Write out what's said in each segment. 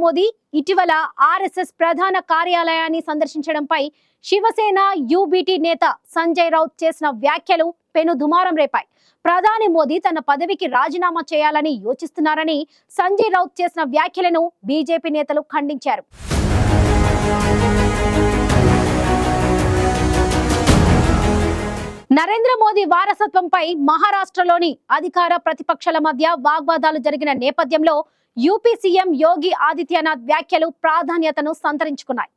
మోదీ ఇటీవల ఆర్ఎస్ఎస్ ప్రధాన కార్యాలయాన్ని సందర్శించడంపై శివసేన యూబీటీ నేత సంజయ్ రౌత్ చేసిన వ్యాఖ్యలు పెను దుమారం రేపాయి. ప్రధాని మోదీ తన పదవికి రాజీనామా చేయాలని యోచిస్తున్నారని సంజయ్ రౌత్ చేసిన వ్యాఖ్యలను బీజేపీ నేతలు ఖండించారు. నరేంద్ర మోదీ వారసత్వంపై మహారాష్ట్రలోని అధికార ప్రతిపక్షాల మధ్య వాగ్వాదాలు జరిగిన నేపథ్యంలో యూపీ సీఎం యోగి ఆదిత్యనాథ్ వ్యాఖ్యలు ప్రాధాన్యతను సంతరించుకున్నాయి.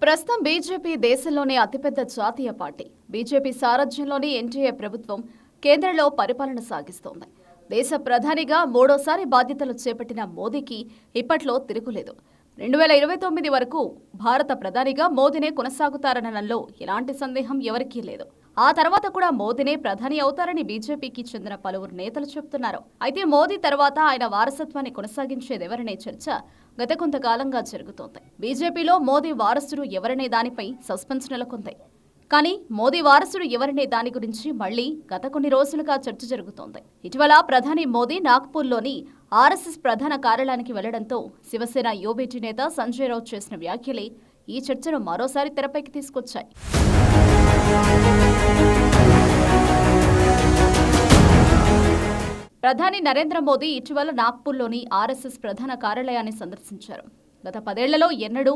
ప్రస్తుతం బీజేపీ దేశంలోనే అతిపెద్ద జాతీయ పార్టీ. బీజేపీ సారథ్యంలోని ఎన్డీఏ ప్రభుత్వం కేంద్రంలో పరిపాలన సాగిస్తోంది. దేశ ప్రధానిగా మూడోసారి బాధ్యతలు చేపట్టిన మోదీకి ఇప్పట్లో తిరుగులేదు. 2029 వరకు భారత ప్రధానిగా మోదీనే కొనసాగుతారనడంలో ఎలాంటి సందేహం ఎవరికీ లేదు. ఆ తర్వాత కూడా మోదీనే ప్రధాని అవుతారని బీజేపీకి చెందిన పలువురు నేతలు చెబుతున్నారు. అయితే మోదీ తర్వాత ఆయన వారసత్వాన్ని కొనసాగించేదెవరనే చర్చ గత కొంతకాలంగా జరుగుతోంది. బీజేపీలో మోదీ వారసుడు ఎవరనే దానిపై సస్పెన్స్ నెలకొంది. కానీ మోదీ వారసుడు ఎవరనే దాని గురించి మళ్లీ గత కొన్ని రోజులుగా చర్చ జరుగుతోంది. ఇటీవల ప్రధాని మోదీ నాగ్పూర్లోని ఆర్ఎస్ఎస్ ప్రధాన కార్యాలయానికి వెళ్లడంతో శివసేన యూబీటీ నేత సంజయ్ రౌత్ చేసిన వ్యాఖ్యలే ఈ చర్చను మరోసారి తెరపైకి తీసుకొచ్చాయి. ప్రధాని నరేంద్ర మోదీ ఇటీవల నాగ్పూర్లోని ఆర్ఎస్ఎస్ ప్రధాన కార్యాలయాన్ని సందర్శించారు. గత 10 ఏళ్లలో ఎన్నడూ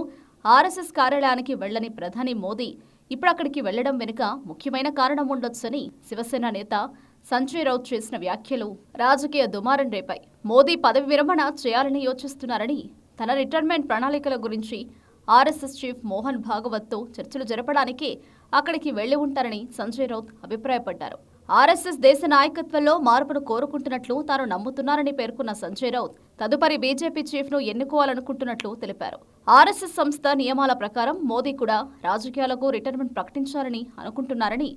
ఆర్ఎస్ఎస్ కార్యాలయానికి వెళ్లని ప్రధాని మోదీ ఇప్పుడు అక్కడికి వెళ్లడం వెనుక ముఖ్యమైన కారణం ఉండొచ్చని శివసేన నేత సంజయ్ రౌత్ చేసిన వ్యాఖ్యలు రాజకీయ దుమారం రేపాయి. మోదీ పదవి విరమణ చేయాలని యోచిస్తున్నారని, తన రిటైర్మెంట్ ప్రణాళికల గురించి ఆర్ఎస్ఎస్ చీఫ్ మోహన్ భాగవత్తో చర్చలు జరపడానికి అక్కడికి వెళ్లి ఉంటారని సంజయ్ రౌత్ అభిప్రాయపడ్డారు. ఆర్ఎస్ఎస్ దేశ నాయకత్వంలో మార్పును కోరుకుంటున్నట్లు తాను నమ్ముతున్నారని పేర్కొన్న సంజయ్ రౌత్ తదుపరి బీజేపీ చీఫ్ ను ఎన్నుకోవాలనుకుంటున్నట్లు తెలిపారు. ఆర్ఎస్ఎస్ సంస్థ నియమాల ప్రకారం మోదీ కూడా రాజకీయాలకు రిటైర్మెంట్ ప్రకటించాలని అనుకుంటున్నారని,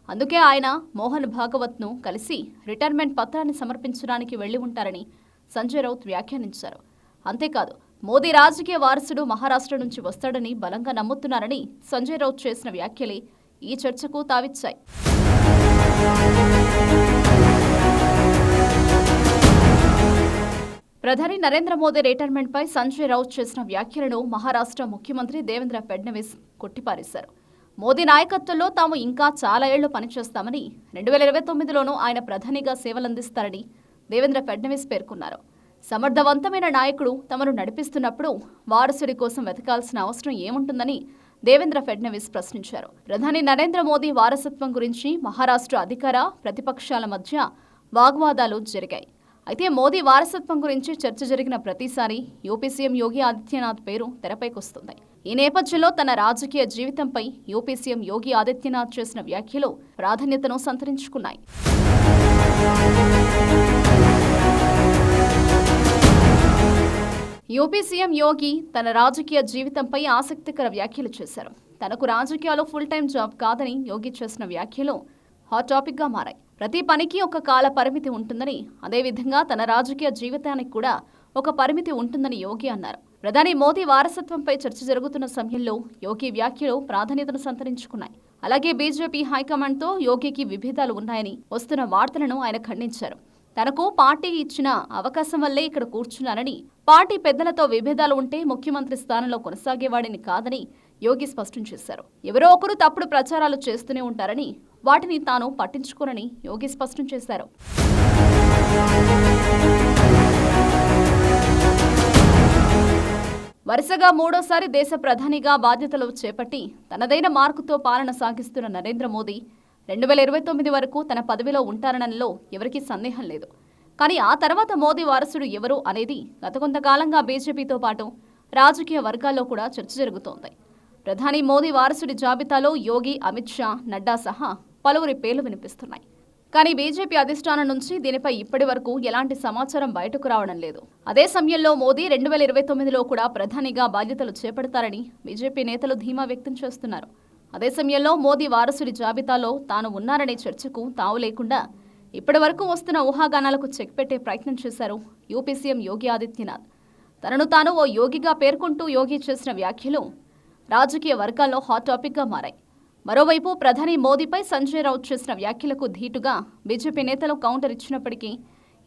అందుకే ఆయన మోహన్ భాగవత్ ను కలిసి రిటైర్మెంట్ పత్రాన్ని సమర్పించడానికి వెళ్లి ఉంటారని సంజయ్ రౌత్ వ్యాఖ్యానించారు. అంతేకాదు, మోదీ రాజకీయ వారసుడు మహారాష్ట్ర నుంచి వస్తాడని బలంగా నమ్ముతున్నారని సంజయ్ రౌత్ చేసిన వ్యాఖ్యలే ఈ చర్చకు తావిచ్చాయి. ప్రధాని నరేంద్ర మోదీ రిటైర్మెంట్ పై సంజయ్ రౌత్ చేసిన వ్యాఖ్యలను మహారాష్ట్ర ముఖ్యమంత్రి దేవేంద్ర ఫడ్నవీస్ కొట్టిపారేశారు. మోదీ నాయకత్వంలో తాము ఇంకా చాలా ఏళ్లు పనిచేస్తామని, 2029లోనూ ఆయన ప్రధానిగా సేవలందిస్తారని దేవేంద్ర ఫడ్నవీస్ పేర్కొన్నారు. సమర్థవంతమైన నాయకుడు తమను నడిపిస్తున్నప్పుడు వారసుడి కోసం వెతకాల్సిన అవసరం ఏముంటుందని దేవేంద్ర ఫడ్నవీస్ ప్రశ్నించారు. ప్రధాని నరేంద్ర మోదీ వారసత్వం గురించి మహారాష్ట్ర అధికార ప్రతిపక్షాల మధ్య వాగ్వాదాలు జరిగాయి. అయితే మోదీ వారసత్వం గురించి చర్చ జరిగిన ప్రతిసారి యూపీ సీఎం యోగి ఆదిత్యనాథ్ పేరు తెరపైకొస్తుంది. ఈ నేపథ్యంలో తన రాజకీయ జీవితంపై యూపీ సీఎం యోగి ఆదిత్యనాథ్ చేసిన వ్యాఖ్యలు ప్రాధాన్యతను సంతరించుకున్నాయి. యూపీ సీఎం యోగి తన రాజకీయ జీవితంపై ఆసక్తికర వ్యాఖ్యలు చేశారు. తనకు రాజకీయాలు ఫుల్ టైం జాబ్ కాదని యోగి చేసిన వ్యాఖ్యలు హాట్ టాపిక్ గా మారాయి. ప్రతి పనికి ఒక కాల పరిమితి ఉంటుందని, అదేవిధంగా తన రాజకీయ జీవితానికి కూడా ఒక పరిమితి ఉంటుందని యోగి అన్నారు. ప్రధాని మోదీ వారసత్వంపై చర్చ జరుగుతున్న సమయంలో యోగి వ్యాఖ్యలు ప్రాధాన్యతను సంతరించుకున్నాయి. అలాగే బీజేపీ హైకమాండ్తో యోగికి విభేదాలు ఉన్నాయని వస్తున్న వార్తలను ఆయన ఖండించారు. తనకు పార్టీ ఇచ్చిన అవకాశం వల్లే ఇక్కడ కూర్చున్నారని, పార్టీ పెద్దలతో విభేదాలు ఉంటే ముఖ్యమంత్రి స్థానంలో కొనసాగేవాడిని కాదని యోగి స్పష్టం చేశారు. ఎవరో ఒకరు తప్పుడు ప్రచారాలు చేస్తూనే ఉంటారని, వాటిని తాను పట్టించుకోనని యోగి స్పష్టం చేశారు. వరుసగా మూడోసారి దేశ ప్రధానిగా బాధ్యతలు చేపట్టి తనదైన మార్కుతో పాలన సాగిస్తున్న నరేంద్ర మోదీ 2029 వరకు తన పదవిలో ఉంటారనడంలో ఎవరికీ సందేహం లేదు. కానీ ఆ తర్వాత మోదీ వారసుడు ఎవరు అనేది గత కొంతకాలంగా బీజేపీతో పాటు రాజకీయ వర్గాల్లో కూడా చర్చ జరుగుతోంది. ప్రధాని మోదీ వారసుడి జాబితాలో యోగి, అమిత్ షా, నడ్డా సహా పలువురి పేర్లు వినిపిస్తున్నాయి. కానీ బీజేపీ అధిష్టానం నుంచి దీనిపై ఇప్పటి వరకు ఎలాంటి సమాచారం బయటకు రావడం లేదు. అదే సమయంలో మోదీ 2029లో కూడా ప్రధానిగా బాధ్యతలు చేపడతారని బీజేపీ నేతలు ధీమా వ్యక్తం చేస్తున్నారు. అదే సమయంలో మోదీ వారసుడి జాబితాలో తాను ఉన్నారనే చర్చకు తావు లేకుండా ఇప్పటి వరకు వస్తున్న ఊహాగానాలకు చెక్ పెట్టే ప్రయత్నం చేశారు యూపీ సీఎం యోగి ఆదిత్యనాథ్. తనను తాను ఓ యోగిగా పేర్కొంటూ యోగి చేసిన వ్యాఖ్యలు రాజకీయ వర్గాల్లో హాట్ టాపిక్గా మారాయి. మరోవైపు ప్రధాని మోదీపై సంజయ్ రౌత్ చేసిన వ్యాఖ్యలకు ధీటుగా బీజేపీ నేతలు కౌంటర్ ఇచ్చినప్పటికీ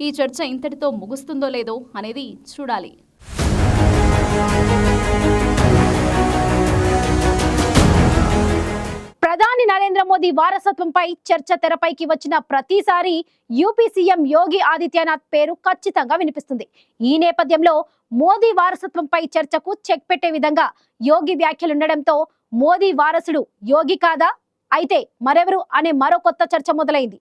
ఈ చర్చ ఇంతటితో ముగుస్తుందో లేదో అనేది చూడాలి. ప్రధాని నరేంద్ర మోదీ వారసత్వంపై చర్చ తెరపైకి వచ్చిన ప్రతిసారి యూపీ సీఎం యోగి ఆదిత్యనాథ్ పేరు ఖచ్చితంగా వినిపిస్తుంది. ఈ నేపథ్యంలో మోదీ వారసత్వంపై చర్చకు చెక్ పెట్టే విధంగా యోగి వ్యాఖ్యలుండడంతో మోదీ వారసుడు యోగి కాదా, అయితే మరెవరు అనే మరో కొత్త చర్చ మొదలైంది.